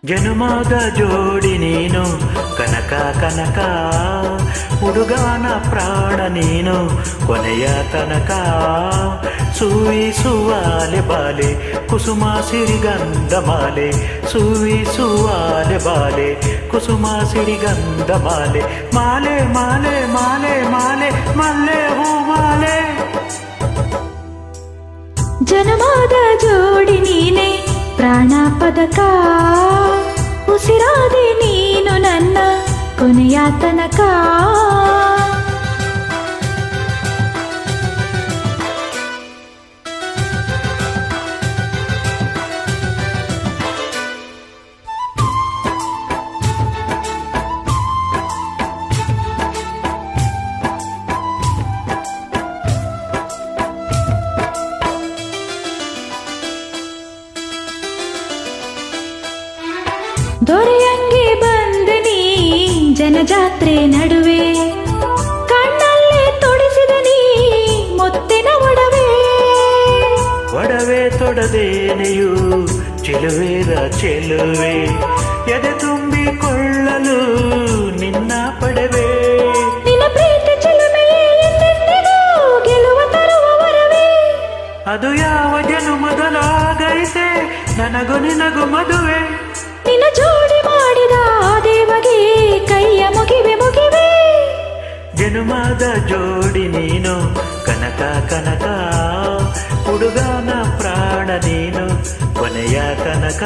ಜನುಮದ ಜೋಡಿ ನೀನು ಕನಕ ಕನಕ, ಹುಡುಗನ ಪ್ರಾಣ ನೀನು ಕೊನೆಯ ತನಕ. ಸೂಯಿಸುವಾಲೆ ಬಾಲೆ ಕುಸುಮ ಸಿರಿಗಂಧ ಮಾಲೆ, ಸೂಯಿಸುವಾಲೆ ಬಾಲೆ ಕುಸುಮ ಸಿರಿಗಂಧ ಮಾಲೆ. ಮಾಲೆ ಮಾಲೆ ಮಾಲೆ ಮಾಲೆ ಮಲ್ಲೆ ಹೂ ಮಾಲೆ. ಜನುಮದ ಜೋಡಿ ನೀನೆ ಪ್ರಾಣ ಪದಕ, ಉಸಿರಾದೆ ನೀನು ನನ್ನ ಕೊನೆಯ ತನಕ. ದೊರೆಯಂಗೆ ಬಂದೆ ನೀ ಜನಜಾತ್ರೆ ನಡುವೆ, ಕಣ್ಣಲ್ಲಿ ತೊಡಿಸಿದ ನೀ ಮುತ್ತಿನ ಒಡವೆ. ಒಡವೆ ತೊಡದೇನೆಯು ಚೆಲುವೆರ ಚೆಲುವೆ, ಎದೆ ತುಂಬಿಕೊಳ್ಳಲು ನಿನ್ನ ಪಡೆವೆ. ನಿನ್ನ ಪ್ರೀತಿ ಚೆಲುಮೆಯೇ ಎಂದೆಂದಿಗೂ ಗೆಲುವ ತರುವ ವರವೇ. ಅದು ಯಾವ ಜನುಮದಲಾಗೈತೆ ನನಗೂ ನಿನಗೂ ಮದುವೆ. ನಿನ್ನ ಜೋಡಿ ಮಾಡಿದ ದೇವಗೆ ಕೈಯ ಮುಗಿವೆ ಮುಗಿವೆ. ಜನುಮದ ಜೋಡಿ ನೀನು ಕನಕ ಕನಕ, ಹುಡುಗನ ಪ್ರಾಣ ನೀನು ಕೊನೆಯ ತನಕ.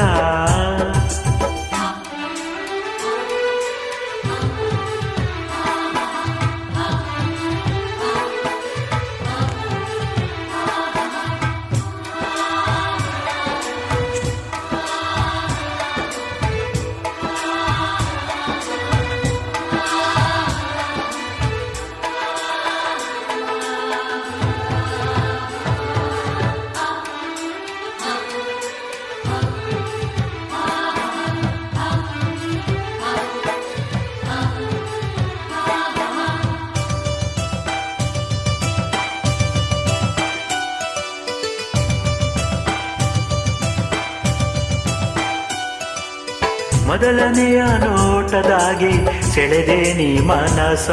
ಮೊದಲನೆಯ ನೋಟದಾಗಿ ಸೆಳೆದೆ ನೀ ಮನಸ,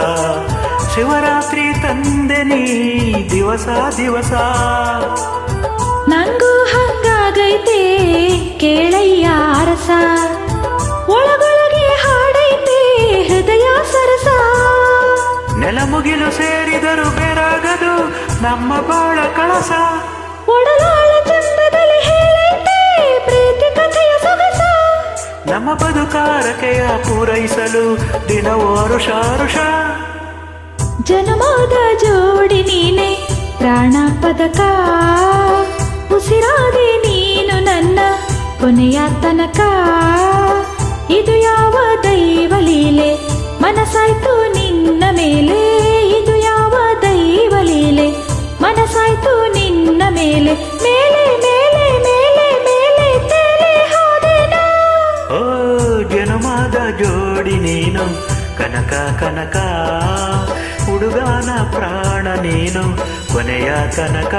ಶಿವರಾತ್ರಿ ತಂದೆ ನೀ ದಿವಸ ದಿವಸ. ನಂಗೂ ಹಂಗಾಗೈತೆ ಕೇಳಯ್ಯ ಅರಸ, ಒಳಗೊಳಗೆ ಹಾಡೈತೆ ಹೃದಯ ಸರಸ. ನೆಲ ಮುಗಿಲು ಸೇರಿದರು ಬೆರಗದು ನಮ್ಮ ಬಾಳ ಕಳಸ. ಒಡಲಾಳ ಚಂದದಲ್ಲಿ ಹೇಳೈತೆ ಪ್ರೀತಿ ಕಥೆಯ ಸೊಗಸ. ನಮ್ಮ ಬದುಕಾರಕೆಯ ಪೂರೈಸಲು ದಿನವೋ ಋಷ ಋಷ. ಜನುಮದ ಜೋಡಿ ನೀನೆ ಪ್ರಾಣ ಪದಕ, ಉಸಿರಾದೆ ನೀನು ನನ್ನ ಕೊನೆಯ ತನಕ. ಇದು ಯಾವ ದೈವ ಲೀಲೆ ಮನಸಾಯ್ತು ನಿನ್ನ ಮೇಲೆ, ಇದು ಯಾವ ದೈವ ಲೀಲೆ ಮನಸಾಯ್ತು ನಿನ್ನ ಮೇಲೆ. ಮೇಲೆ ಮೇಲೆ ಮೇಲೆ ಮೇಲೆ ತೇಲೆ ಹೋದೆನಾ. ಓ ಜನುಮದ ಜೋಡಿ ನೀನು ಕನಕ ಕನಕ, ಹುಡುಗನ ಪ್ರಾಣ ನೀನು ಕೊನೆಯ ತನಕ.